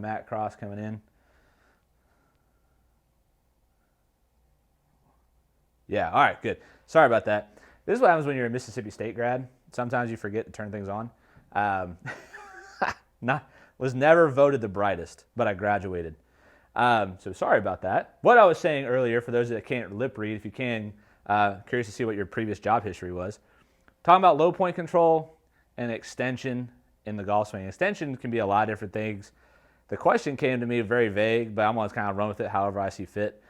Matt Cross coming in. Yeah, all right, good. Sorry about that. This is what happens when you're a Mississippi State grad. Sometimes you forget to turn things on. Was never voted the brightest, but I graduated. So sorry about that. What I was saying earlier, for those that can't lip read, if you can, curious to see what your previous job history was. Talking about low point control and extension in the golf swing. Extension can be a lot of different things. The question came to me very vague, but I'm going to kind of run with it however I see fit.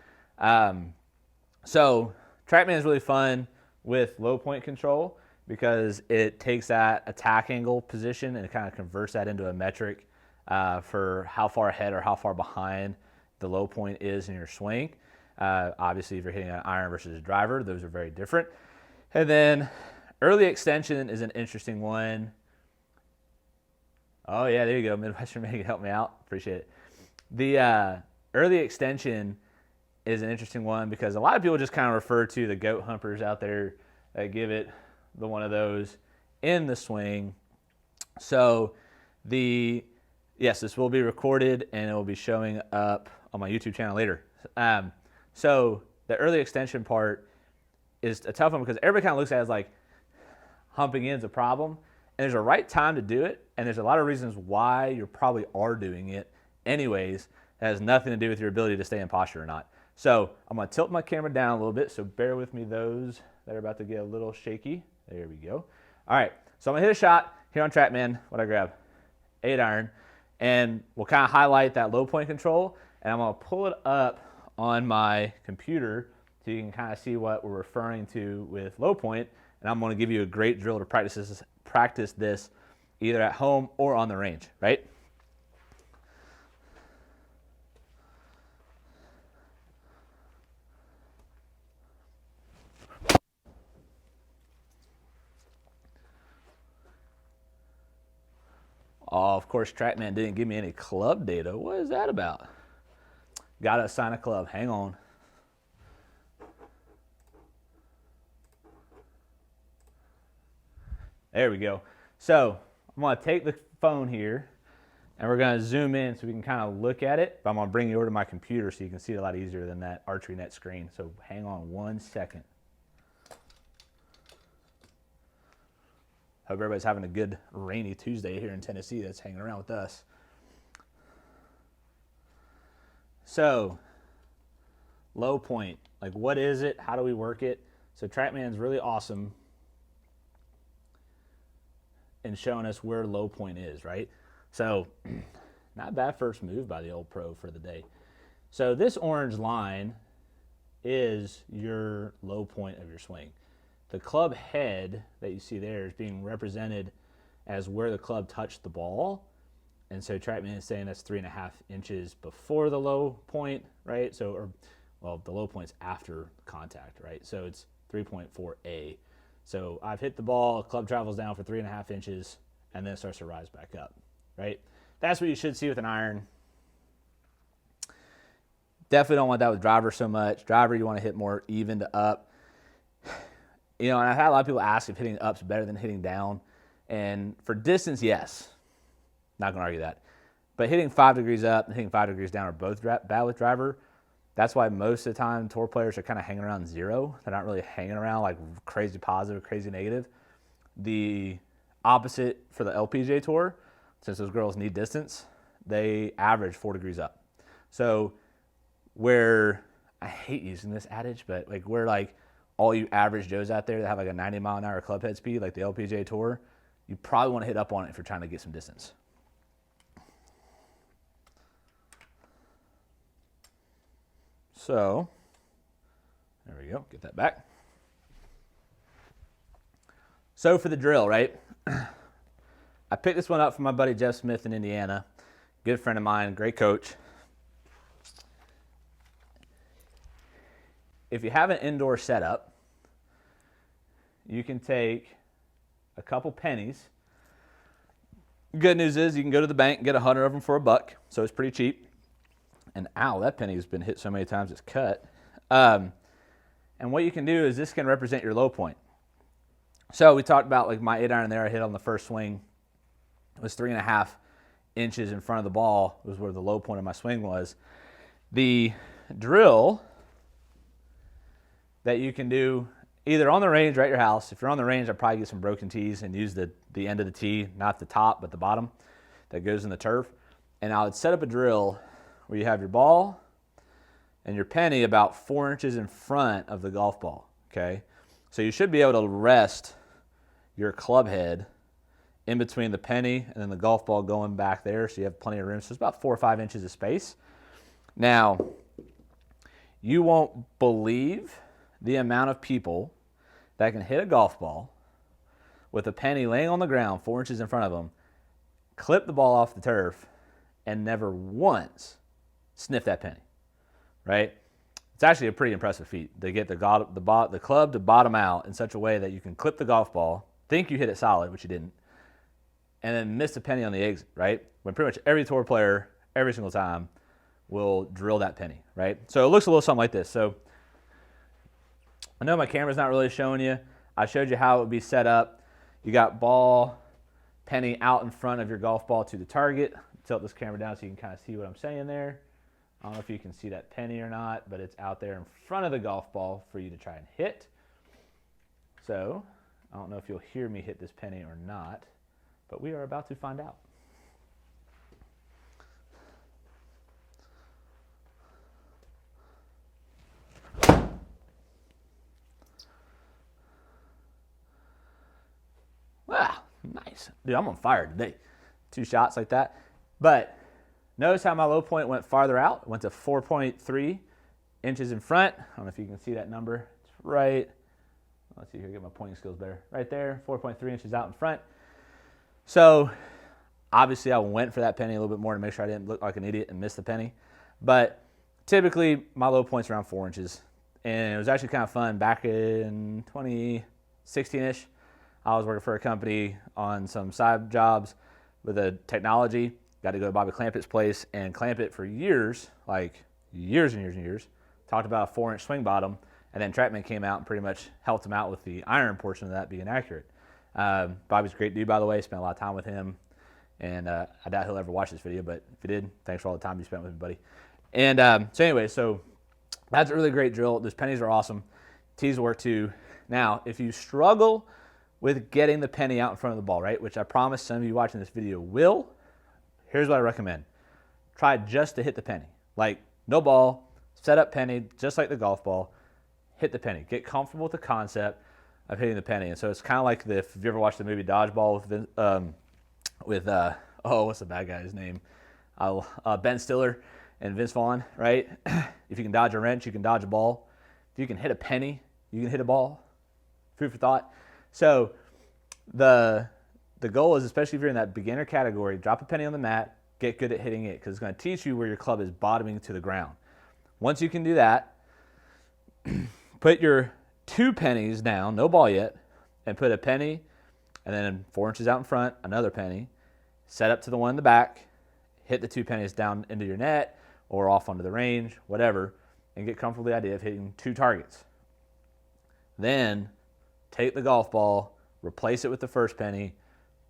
So TrackMan is really fun with low point control because it takes that attack angle position and it kind of converts that into a metric for how far ahead or how far behind the low point is in your swing. Obviously, if you're hitting an iron versus a driver, those are very different. And then early extension is an interesting one. Oh, yeah, there you go. Midwestern Megan, help me out. Appreciate it. The early extension is an interesting one because a lot of people just kind of refer to the goat humpers out there that give it the one of those in the swing. So yes, this will be recorded and it will be showing up on my YouTube channel later. So the early extension part is a tough one because everybody kind of looks at it as like humping in is a problem. And there's a right time to do it, and there's a lot of reasons why you probably are doing it anyways. It has nothing to do with your ability to stay in posture or not. So I'm going to tilt my camera down a little bit, so bear with me those that are about to get a little shaky. There we go. All right, so I'm going to hit a shot here on TrackMan. What I grab? 8-iron. And we'll kind of highlight that low point control, and I'm going to pull it up on my computer so you can kind of see what we're referring to with low point, and I'm going to give you a great drill to practice this either at home or on the range, right? Oh, of course, TrackMan didn't give me any club data. What is that about? Gotta assign a club. Hang on. There we go. So I'm going to take the phone here, and we're going to zoom in so we can kind of look at it. But I'm going to bring you over to my computer so you can see it a lot easier than that Archery Net screen. So hang on 1 second. Hope everybody's having a good rainy Tuesday here in Tennessee that's hanging around with us. So, low point. Like, what is it? How do we work it? So TrackMan's really awesome in showing us where low point is, right? So, not bad first move by the old pro for the day. So this orange line is your low point of your swing. The club head that you see there is being represented as where the club touched the ball. And so TrackMan is saying that's 3.5 inches before the low point, right? So, the low point's after contact, right? So it's 3.4A. So I've hit the ball, club travels down for 3.5 inches, and then it starts to rise back up, right? That's what you should see with an iron. Definitely don't want that with driver so much. Driver, you want to hit more even to up. You know, and I've had a lot of people ask if hitting up's better than hitting down. And for distance, yes. Not going to argue that. But hitting 5 degrees up and hitting 5 degrees down are both bad with driver. That's why most of the time tour players are kind of hanging around 0. They're not really hanging around like crazy positive, crazy negative. The opposite for the LPGA Tour, since those girls need distance, they average 4 degrees up. So where, I hate using this adage, but like where like all you average Joes out there that have like a 90-mile-an-hour club head speed, like the LPGA Tour, you probably want to hit up on it if you're trying to get some distance. So, there we go, get that back. So for the drill, right? I picked this one up from my buddy Jeff Smith in Indiana. Good friend of mine, great coach. If you have an indoor setup, you can take a couple pennies. Good news is you can go to the bank and get 100 of them for $1, so it's pretty cheap. And ow, that penny has been hit so many times it's cut. And what you can do is this can represent your low point. So we talked about like my 8-iron there I hit on the first swing. It was 3.5 inches in front of the ball was where the low point of my swing was. The drill that you can do either on the range or at your house. If you're on the range, I'd probably get some broken tees and use the end of the tee, not the top, but the bottom that goes in the turf. And I would set up a drill where you have your ball and your penny about 4 inches in front of the golf ball, okay? So you should be able to rest your club head in between the penny and then the golf ball going back there, so you have plenty of room. So it's about 4 or 5 inches of space. Now, you won't believe the amount of people that can hit a golf ball with a penny laying on the ground 4 inches in front of them, clip the ball off the turf, and never once sniff that penny, right? It's actually a pretty impressive feat to get the club to bottom out in such a way that you can clip the golf ball, think you hit it solid, which you didn't, and then miss a penny on the exit, right? When pretty much every tour player, every single time, will drill that penny, right? So it looks a little something like this. So I know my camera's not really showing you. I showed you how it would be set up. You got ball, penny out in front of your golf ball to the target. Tilt this camera down so you can kind of see what I'm saying there. I don't know if you can see that penny or not, but it's out there in front of the golf ball for you to try and hit. So I don't know if you'll hear me hit this penny or not, but we are about to find out. Wow, nice. Dude, I'm on fire today. 2 shots like that. But notice how my low point went farther out. It went to 4.3 inches in front. I don't know if you can see that number. It's right. Let's see here, get my pointing skills better. Right there, 4.3 inches out in front. So obviously I went for that penny a little bit more to make sure I didn't look like an idiot and miss the penny. But typically my low point's around 4 inches. And it was actually kind of fun. Back in 2016-ish, I was working for a company on some side jobs with a technology. Got to go to Bobby Clampett's place, and Clampett for years, like years and years and years, talked about a 4-inch swing bottom, and then Trackman came out and pretty much helped him out with the iron portion of that being accurate. Bobby's a great dude, by the way. Spent a lot of time with him, and I doubt he'll ever watch this video, but if he did, thanks for all the time you spent with me, buddy. And so anyway, so that's a really great drill. Those pennies are awesome. Tees work too. Now, if you struggle with getting the penny out in front of the ball, right, which I promise some of you watching this video will, here's what I recommend. Try just to hit the penny. Like, no ball, set up penny, just like the golf ball, hit the penny. Get comfortable with the concept of hitting the penny. And so it's kind of like if you ever watched the movie Dodgeball with what's the bad guy's name? Ben Stiller and Vince Vaughn, right? If you can dodge a wrench, you can dodge a ball. If you can hit a penny, you can hit a ball. Food for thought. So the goal is, especially if you're in that beginner category, drop a penny on the mat, get good at hitting it, because it's going to teach you where your club is bottoming to the ground. Once you can do that, put your 2 pennies down, no ball yet, and put a penny, and then 4 inches out in front, another penny, set up to the one in the back, hit the 2 pennies down into your net or off onto the range, whatever, and get comfortable with the idea of hitting 2 targets. Then take the golf ball, replace it with the first penny,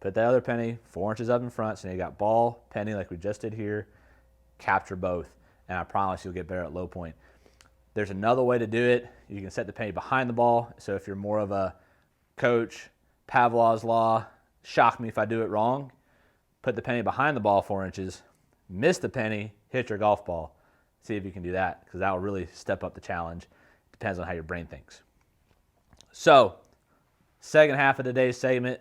put that other penny 4 inches up in front, so you got ball, penny like we just did here, capture both, and I promise you'll get better at low point. There's another way to do it. You can set the penny behind the ball, so if you're more of a coach, Pavlov's law, shock me if I do it wrong, put the penny behind the ball 4 inches, miss the penny, hit your golf ball. See if you can do that, because that will really step up the challenge. Depends on how your brain thinks. So, second half of today's segment,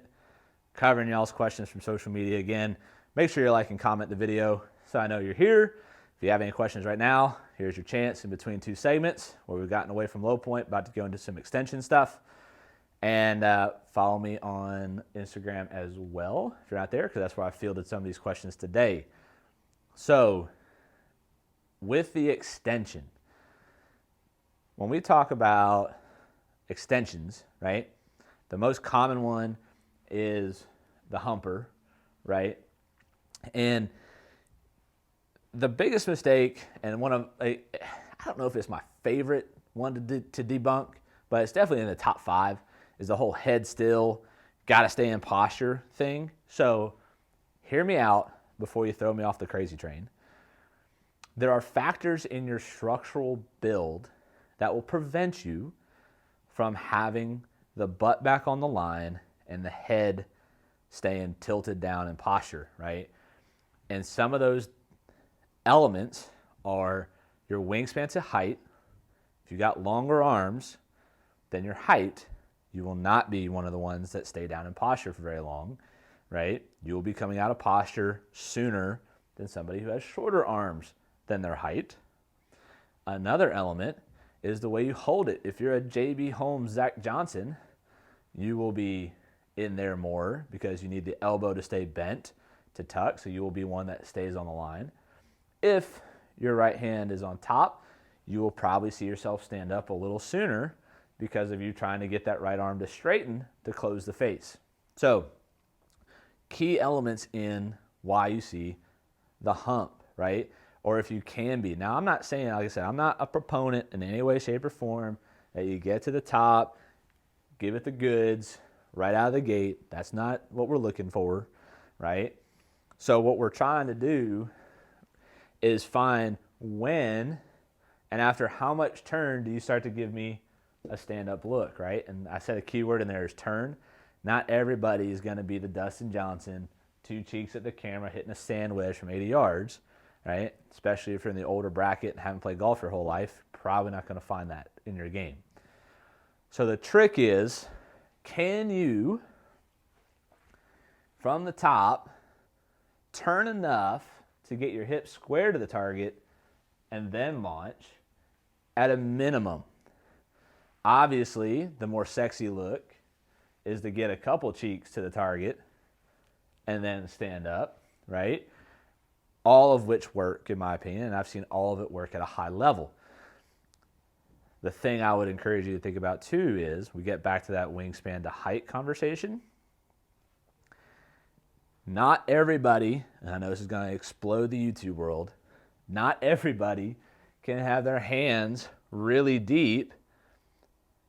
covering y'all's questions from social media. Again, make sure you like and comment the video so I know you're here. If you have any questions right now, here's your chance in between 2 segments where we've gotten away from low point, about to go into some extension stuff. And follow me on Instagram as well if you're not there, because that's where I fielded some of these questions today. So, with the extension, when we talk about extensions, right, the most common one is the humper, right? And the biggest mistake, and one of, I don't know if it's my favorite one to debunk, but it's definitely in the top 5, is the whole head still, got to stay in posture thing. So hear me out. before you throw me off the crazy train. There are factors in your structural build that will prevent you from having the butt back on the line and the head staying tilted down in posture, right? And some of those elements are your wingspan to height. If you got longer arms than your height, you will not be one of the ones that stay down in posture for very long, right? You will be coming out of posture sooner than somebody who has shorter arms than their height. Another element is the way you hold it. If you're a J.B. Holmes, Zach Johnson, you will be in there more because you need the elbow to stay bent to tuck, so you will be one that stays on the line. If your right hand is on top, you will probably see yourself stand up a little sooner because of you trying to get that right arm to straighten to close the face. So, key elements in why you see the hump, right? Or if you can be. Now, I'm not saying, like I said, I'm not a proponent in any way, shape, or form that you get to the top, give it the goods right out of the gate. That's not what we're looking for, right? So what we're trying to do is find when and after how much turn do you start to give me a stand-up look, right? And I said a key word in there is turn. Not everybody is going to be the Dustin Johnson, two cheeks at the camera, hitting a sand wedge from 80 yards, right? Especially if you're in the older bracket and haven't played golf your whole life, probably not going to find that in your game. So the trick is, can you, from the top, turn enough to get your hips square to the target and then launch at a minimum? Obviously, the more sexy look is to get a couple cheeks to the target and then stand up, right? All of which work, in my opinion, and I've seen all of it work at a high level. The thing I would encourage you to think about too is, we get back to that wingspan to height conversation. Not everybody, and I know this is going to explode the YouTube world, not everybody can have their hands really deep,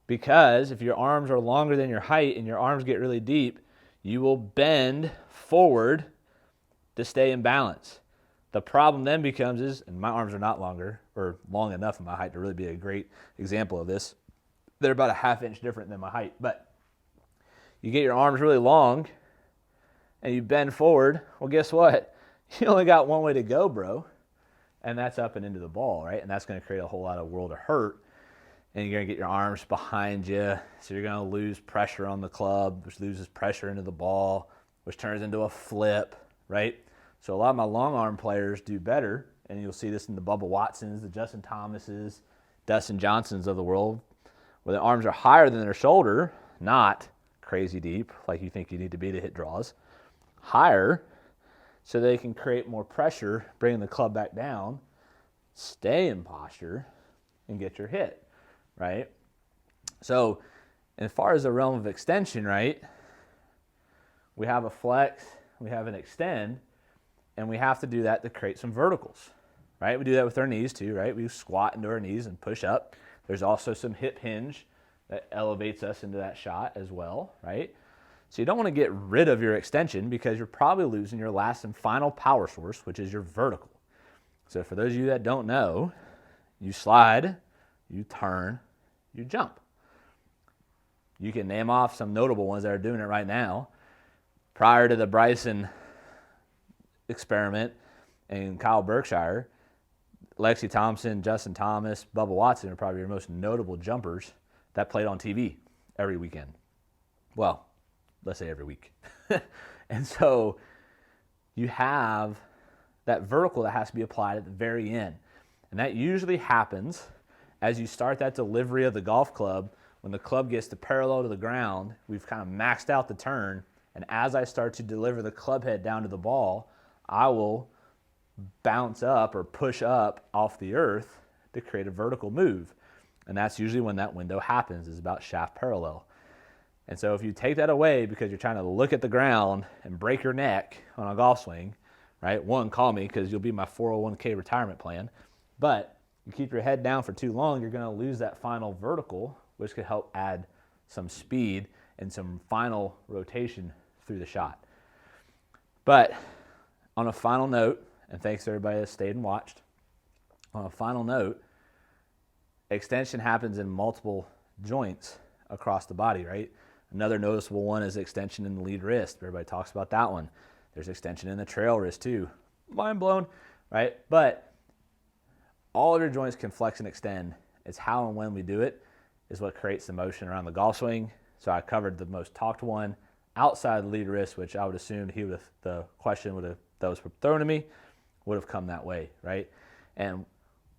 because if your arms are longer than your height and your arms get really deep, you will bend forward to stay in balance. The problem then becomes is, and my arms are not longer or long enough in my height to really be a great example of this. They're about a ½ inch different than my height, but you get your arms really long and you bend forward. Well, guess what? You only got one way to go, bro, and that's up and into the ball, right? And that's going to create a whole lot of world of hurt. And you're going to get your arms behind you, so you're going to lose pressure on the club, which loses pressure into the ball, which turns into a flip, right? So a lot of my long arm players do better, and you'll see this in the Bubba Watsons, the Justin Thomases, Dustin Johnsons of the world, where the arms are higher than their shoulder, not crazy deep like you think you need to be to hit draws, higher so they can create more pressure, bring the club back down, stay in posture, and get your hit, right? So as far as the realm of extension, right, we have a flex, we have an extend, and we have to do that to create some verticals, right? We do that with our knees too, right? We squat into our knees and push up. There's also some hip hinge that elevates us into that shot as well, right? So you don't want to get rid of your extension because you're probably losing your last and final power source, which is your vertical. So for those of you that don't know, you slide, you turn, you jump. You can name off some notable ones that are doing it right now. Prior to the Bryson experiment and Kyle Berkshire, Lexi Thompson, Justin Thomas, Bubba Watson are probably your most notable jumpers that played on TV every weekend. Well, let's say every week. And so you have that vertical that has to be applied at the very end. And that usually happens as you start that delivery of the golf club. When the club gets to parallel to the ground, we've kind of maxed out the turn. And as I start to deliver the club head down to the ball, I will bounce up or push up off the earth to create a vertical move. And that's usually when that window happens, is about shaft parallel. And so if you take that away because you're trying to look at the ground and break your neck on a golf swing, right? One, call me because you'll be my 401k retirement plan. But you keep your head down for too long, you're going to lose that final vertical, which could help add some speed and some final rotation through the shot. But On a final note, and thanks to everybody that stayed and watched, on a final note, extension happens in multiple joints across the body, right? Another noticeable one is extension in the lead wrist. Everybody talks about that one. There's extension in the trail wrist too. Mind blown, right? But all of your joints can flex and extend. It's how and when we do it is what creates the motion around the golf swing. So I covered the most talked one outside the lead wrist, which I would assume the question that was thrown to me would have come that way, right? And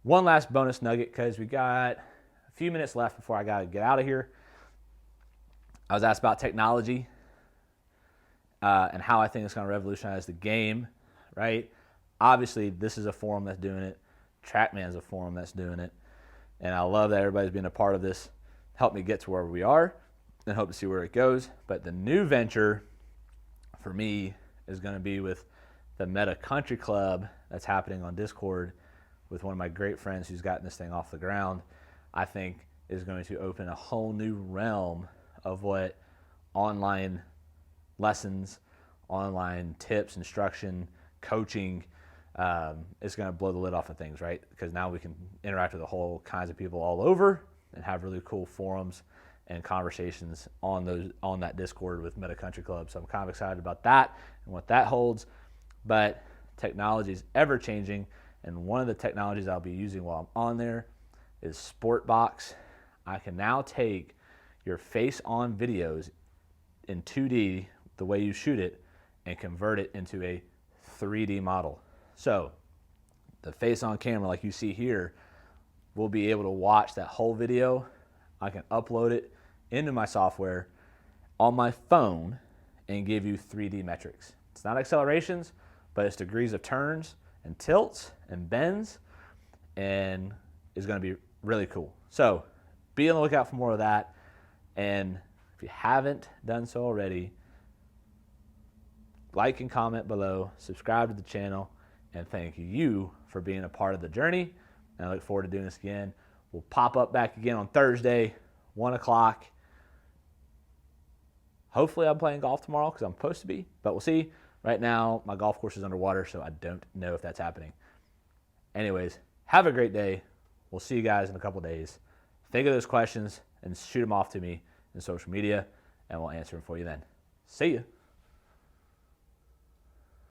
one last bonus nugget, because we got a few minutes left before I got to get out of here. I was asked about technology and how I think it's going to revolutionize the game, right? Obviously, this is a forum that's doing it. TrackMan's a forum that's doing it. And I love that everybody's been a part of this. Help me get to where we are and hope to see where it goes. But the new venture for me is going to be with the Meta Country Club that's happening on Discord with one of my great friends who's gotten this thing off the ground. I think is going to open a whole new realm of what online lessons, online tips, instruction, coaching is going to blow the lid off of things, right? Because now we can interact with a whole kinds of people all over and have really cool forums and conversations on that Discord with Meta Country Club. So I'm kind of excited about that and what that holds. But technology is ever changing, and one of the technologies I'll be using while I'm on there is Sportbox. I can now take your face-on videos in 2D, the way you shoot it, and convert it into a 3D model. So the face-on camera, like you see here, will be able to watch that whole video. I can upload it into my software on my phone and give you 3D metrics. It's not accelerations, but it's degrees of turns and tilts and bends, and is going to be really cool. So be on the lookout for more of that. And if you haven't done so already, like and comment below, subscribe to the channel, and thank you for being a part of the journey. And I look forward to doing this again. We'll pop up back again on Thursday, 1 o'clock. Hopefully I'm playing golf tomorrow because I'm supposed to be, but we'll see. Right now, my golf course is underwater, so I don't know if that's happening. Anyways, have a great day. We'll see you guys in a couple days. Think of those questions and shoot them off to me in social media, and we'll answer them for you then. See ya.